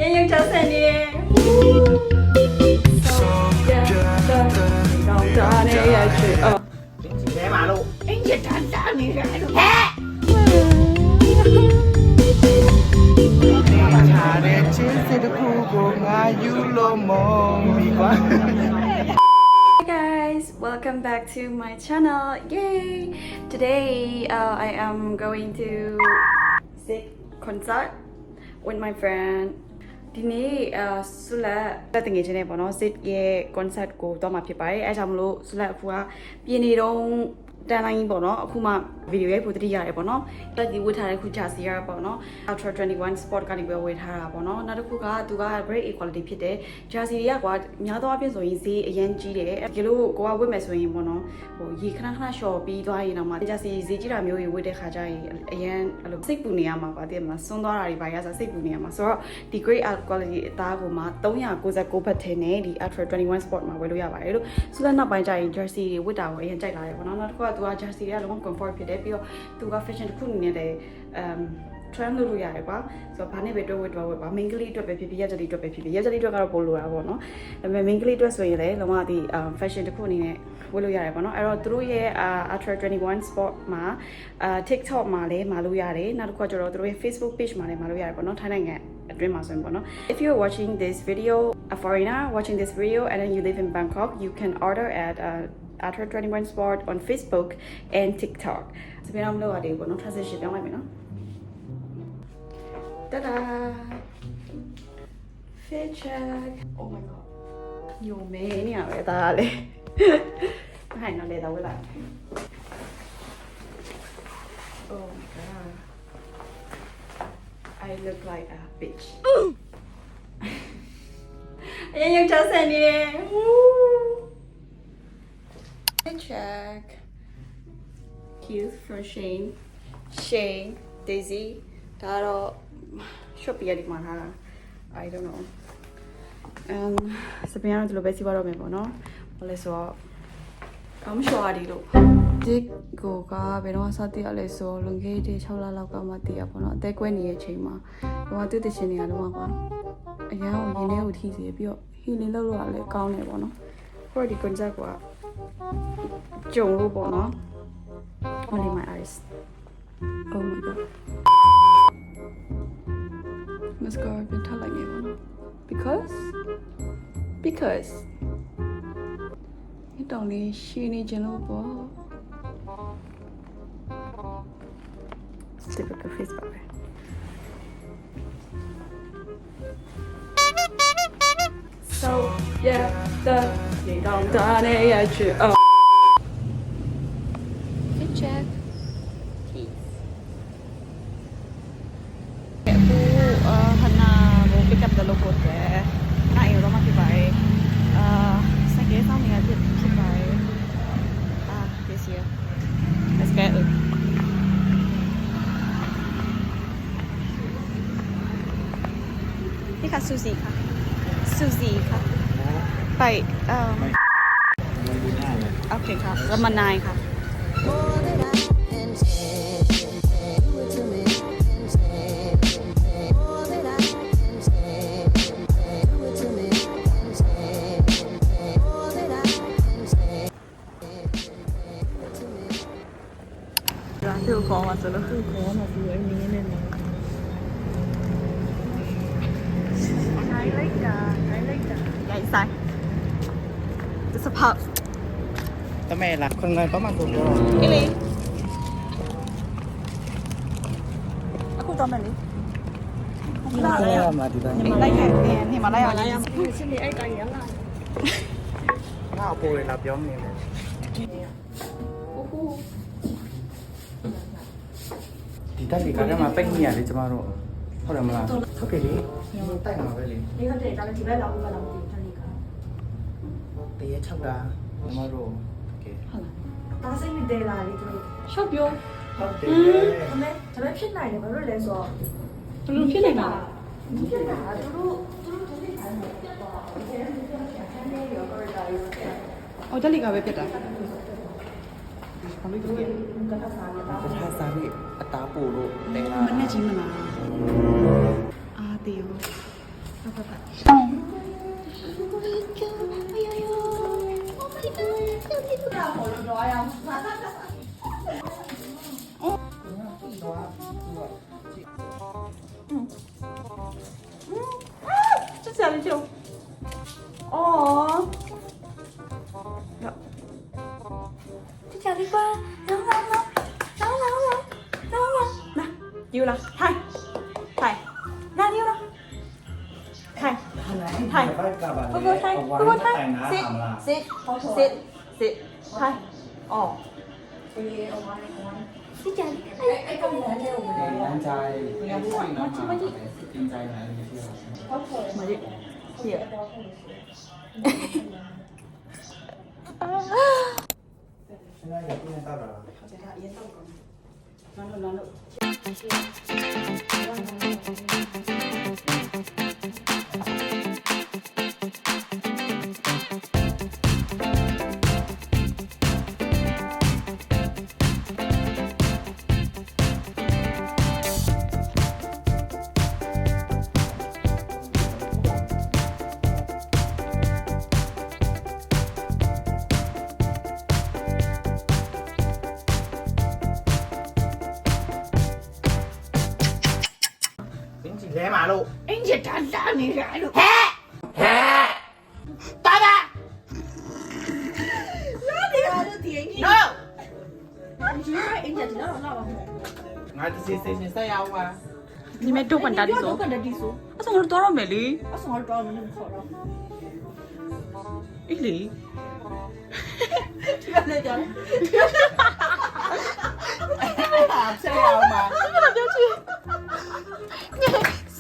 ยังจะเสนีแม่มาลูกเอ็งจะทำตามนี่ไงลูกแพ้ชาเดชิสิตคูโกงายูโลโมมีกว่า Hey guys, welcome back to my channel. Yay! Today I am going to Sick concert with my friend. ဒီနေ့ဆုလက်တငယ်ချင်းနဲ့ပေါ့နော် Sick ရဲ့ concert ကိုတော့မှာဖြစ်ပါတယ်အဲဒါကြောင့်မလို့ဆုလက်အခုကပြင်နေတော့တန်လိုင်းပေါ့နော်အခုမှဗီဒီယိုရိုက်ဖို့တတိရတယ်ပေါ့နော်တက်ဒီဝတ်ထားတဲ့ခုချာစီရပေါ့နော် Ultra 21 Sport ကနေပဲဝယ်ထားတာပေါ့နော်နောက်တစ်ခုကသူက great equality ဖြစ်တဲ့ဂျာစီတွေကကွာများသောအားဖြင့်ဆိုရင်ဈေးအရင်ကြီးတယ်ဒီလိုကိုကဝတ်မယ်ဆိုရင်ပေါ့နော်ဟိုရေခဏခဏလျှော်ပြီးသွားရင်တော့မှဂျာစီဈေးကြီးတာမျိုးတွေဝတ်တဲ့ခါကျရင်အရင်အဲ့လိုစိတ်ပူနေရမှာပါတဲ့မှာစွန်းသွားတာတွေပါရဆိုစိတ်ပူနေရမှာဆိုတော့ဒီ great equality အသားကိုမှ399ဘတ်ထင်းနဲ့ဒီ Ultra 21 Sport မှာဝယ်လို့ရပါတယ်လို့ဆိုတော့နောက်ပိုင်းကျရင် jersey တွေဝတ်တာကိုအရင်ကြိုက်လာတယ်ပေါ့နော်နောက်တစ်ခုကသူက jersey တွေကလုံးဝ comfort ဖြစ်တယ်ပြီးတော့သူက fashion တစ်ခုအနေနဲ့trend လို့လို့ရတယ်ကွာဆိုတော့ဘာနဲ့ပဲတွဲဝတ်ဝတ်ပါ main ကလေးအတွက်ပဲဖြစ်ဖြစ်ရက်ကြလေးအတွက်ပဲဖြစ်ဖြစ်ရက်ကြလေးအတွက်ကတော့ပိုလိုတာပေါ့နော်ဒါပေမဲ့ main ကလေးအတွက်ဆိုရင်လည်းလုံးဝဒီ fashion တစ်ခုအနေနဲ့ဝတ်လို့ရတယ်ပေါ့နော်အဲ့တော့သူတို့ရဲ့ Ultra 21 Sport မှာTikTok မှာလည်းမှာလို့ရတယ်နောက်တစ်ခုကကျတော့သူတို့ရဲ့ Facebook page မှာလည်းမှာလို့ရတယ်ပေါ့နော်ထိုင်းနိုင်ငံအတွင်းမှာဆိုရင်ပေါ့နော် If you're watching this video a foreigner watching this video and then you live in Bangkok you can order at Ultra 21 Sport on Facebook and TikTok စပင်းအောင်လို့ရတယ်ပေါ့နော် transition ပြောင်းလိုက်မယ်နော်Ta-da! Fit check. Oh my god. Nhiều mê nhỉ vậy ta lên. Hay nó để đâu lại. Oh my god. I look like a bitch. Anh em chào sen đi. Fit check. Cute from Shane, Daisy. ဒါတော့ shop ပြရဒီမှာထားတာ I don't know စပင်းကတော့ဒီလိုပဲစီးပွားတော့မယ်ပေါ့နော်ဘာလဲဆိုတော့ကောင်းရှော်ရီလို့ဒီကိုကဘယ်တော့စတည်ရလဲဆိုလွန်ခဲ့တဲ့6လလောက်ကမှတည်ရပေါ့နော်အသက်ကွဲနေတဲ့အချိန်မှာတော့သူ့တချင်းနေရတော့ကွာအရန်ကိုရင်းနှီးကိုထိစေပြီးတော့ healing လုပ်လို့လည်းကောင်းတယ်ပေါ့နော်ခေါ်ဒီ concept ကကြုံလို့ပေါ့နော် only my eyes oh my god mascara ပြန်ထပ်လိုက်နေပါတော့ because ဒီတောင်လေးရှင်းနေကြလို့ပေါ့ typical face ပါပဲ so yeah the တောင်တာနဲ့ရချစ် fit check pick up the logo there နိုင်ရောမှဖြစ်ပါတယ်စကဲဆောင်နေရဖြစ်ပါတယ် this year let's get it นี่ค่ะซูซี่ค่ะไปโอเคค่ะแล้วมานายค่ะသူ့ခေါ်မှာဆိုလို့သူ့ခေါ်မှာသူ့အင်းနေနေI like thatရိုက်ဆိုင်ဒီစပေါက် တမဲလားคนငယ်တော့မှကိုပြော အေးလေအခုတော့မယ်လေ လာရမှာဒီတိုင်း ညီမလိုက်ခဲ့တယ်ညီမလိုက်အောင်လိုက်အောင် ရှင်လေးအဲ့တိုင်းရလာ ငါအပေါ်လေလာပြောနေတယ်ဒီတက်ဒီကလည်းမပိတ်နေရလေကျမတို့ဟုတ်တယ်မလားဟုတ်ကဲ့လေတိုက်မှာပဲလေ ဒီဟုတ်တယ်ဒါလည်းဒီဘက်လောက်ဘက်လောက်မသိဘူးတနေ့က တရေ6တာကျမတို့ကဲ ဒါစိတ်နဲ့တဲလာလေသူတို့ ရှော့ပြော ဟုတ်တယ် ဒါမဲ့ဖြစ်နိုင်တယ်ဘာလို့လဲဆိုတော့ ဘယ်လိုဖြစ်နေတာ ဒီဖြစ်တာသူတို့ဒီနေ့ခိုင်းတယ်ပေါ့ဒီနေ့ဒီနေ့ဆန်းနေရောကော်ရီတာရေးတယ် အော်တက်လီကပဲဖြစ်တာ ဘာလို့ဒီကတစားပြီးအသားပို့လို့တဲလာ မနဲ့ချင်းမလားအာတေးရော这下来就，哦，这下来吧，来，丢了，嗨，那丢了，嗨。ถ่าย Go sit ถ่ายออก Xin chào Ai con là leo น้ำใจน้ำใจจริงใจนะเที่ยว มาดิเหี้ย 现在有不能到了。 Ghé mà luôn. Anh sẽ trả ra này lại được Tới ba. Nó đi ra được tiền gì No. Anh chỉ nói anh sẽ nó là bằng Ngài thì xin say ao mà. 你们都管打的 Nó 说， cần là đi xuống 我从我多少美丽？ Nó xong rồi tròn mình khỏi đâu 一里， Ra đây cho Say ao mà.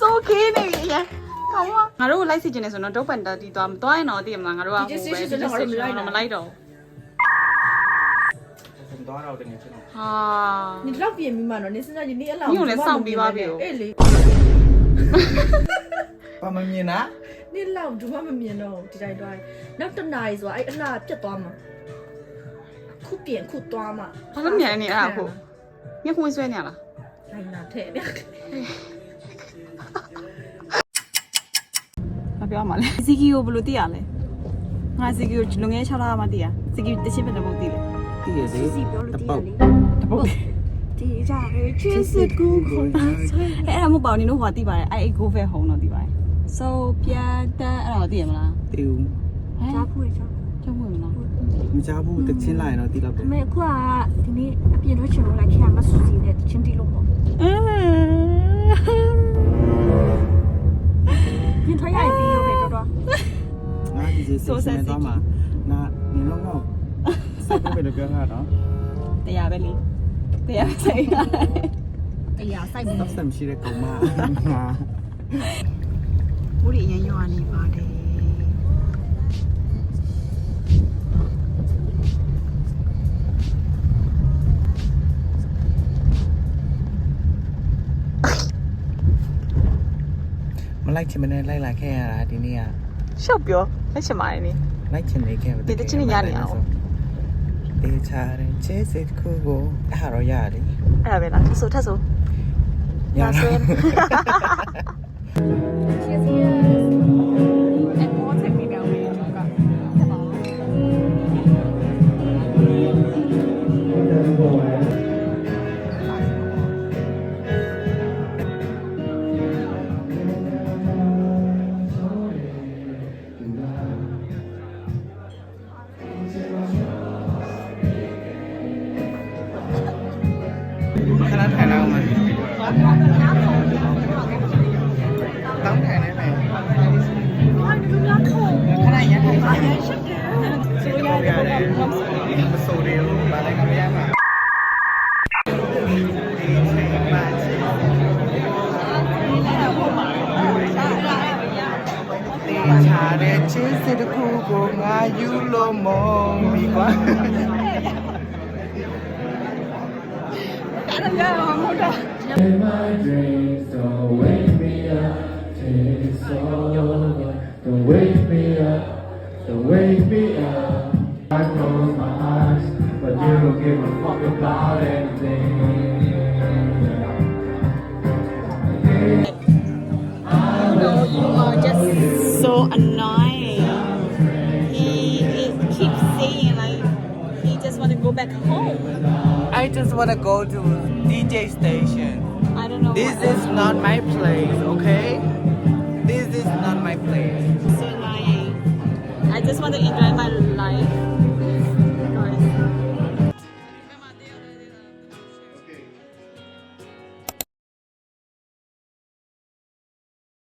ဆိုကေးနေပြီရကောင်းပါငါတို့လိုက်စီခြင်းနေဆိုတော့ဒုတ်ပန်တာတီသွားမသွားရင်တော့တည်မလားငါတို့ကဟိုပဲမလိုက်တော့ Không đó đâu từng ngày chứ nào. ဟာ Nhìn lóc biển mình mà nó nên sinh ra nhìn đi là Nhưng mà nó xong đi ba biểu. Ê lý Ba mình nhìn á. Nên lòng chúng mà miền đâu thì đây đây Nó tân này rồi anh là chất toa mà Khu biển khu toa mà ဘာလို့မြန်နေအဲ့ဒါကိုညခွင့်ဆွဲနေရလား Anh là thể đấy မပြောမှလဲစီကီကိုဘယ်လိုသိရလဲငါစီကီကိုလုံငယ်6လမှသိရစီကီတချင်းပဲတော့မသိတယ် Cái gì đấy? Gì biểu là Tập tí bầu. là lý တပုတ် Thì ra cái chuyên sự của khổ အဲ့ဒါမဟုတ်ပါဘူးနင်တို့ဟောသိပါတယ်အဲ့ go fair ဟုံတော့သိပါတယ် so ပြန်တက်အဲ့ဒါသိရမလား Tiêu. ဟမ် Giá vui cho ကျောင်းဝင်မလား Mình cha bu tự chiến lại nó tí là. Mẹ qua thì ní biển nó chuyển lại khi mà suy gì để trên đi luôn Nhìn thấy ai đi về cho đó Nó thì gì xin đó mà. Nó nhìn nó ngọc. Sao không phải được cái hả đó? တရားပဲလေတရားပဲစိတ်ရတယ် Ây da say mình Sắp xăm chi đấy cầu mà. ဘူးရီအရင်ရွာနေပါတယ် Mà like thì mình like là khe à đi nè. ရှော့ပြောလက်ချင်ပါတယ်နိ Like thì này khe. Để cho nên nhà này ảo. Để cha đấy chế sẽ khu go. À rồi ya đi. အဲ့ဒါပဲလားထပ်ဆိုထပ်ဆို Ya. ဆွဲ and more take me down ပဲတော့ကဆက်ပါဦး Khả năng thải nào mà. Tắm thải này này. Cái này nhá thải. Số ra đây. Số đi luôn. Bà đây cầm em à. Cha để chế sẽ được khu của ngài yu lô mong bị quá. In my dreams, don't wake me up till it's over. Don't wake me up, don't wake me up. I close my eyes, but you don't give a fuck about anything. No, you are just annoying. He keeps saying like he just want to go back home. I just want to go to DJ station. I don't know. This is not my place, okay?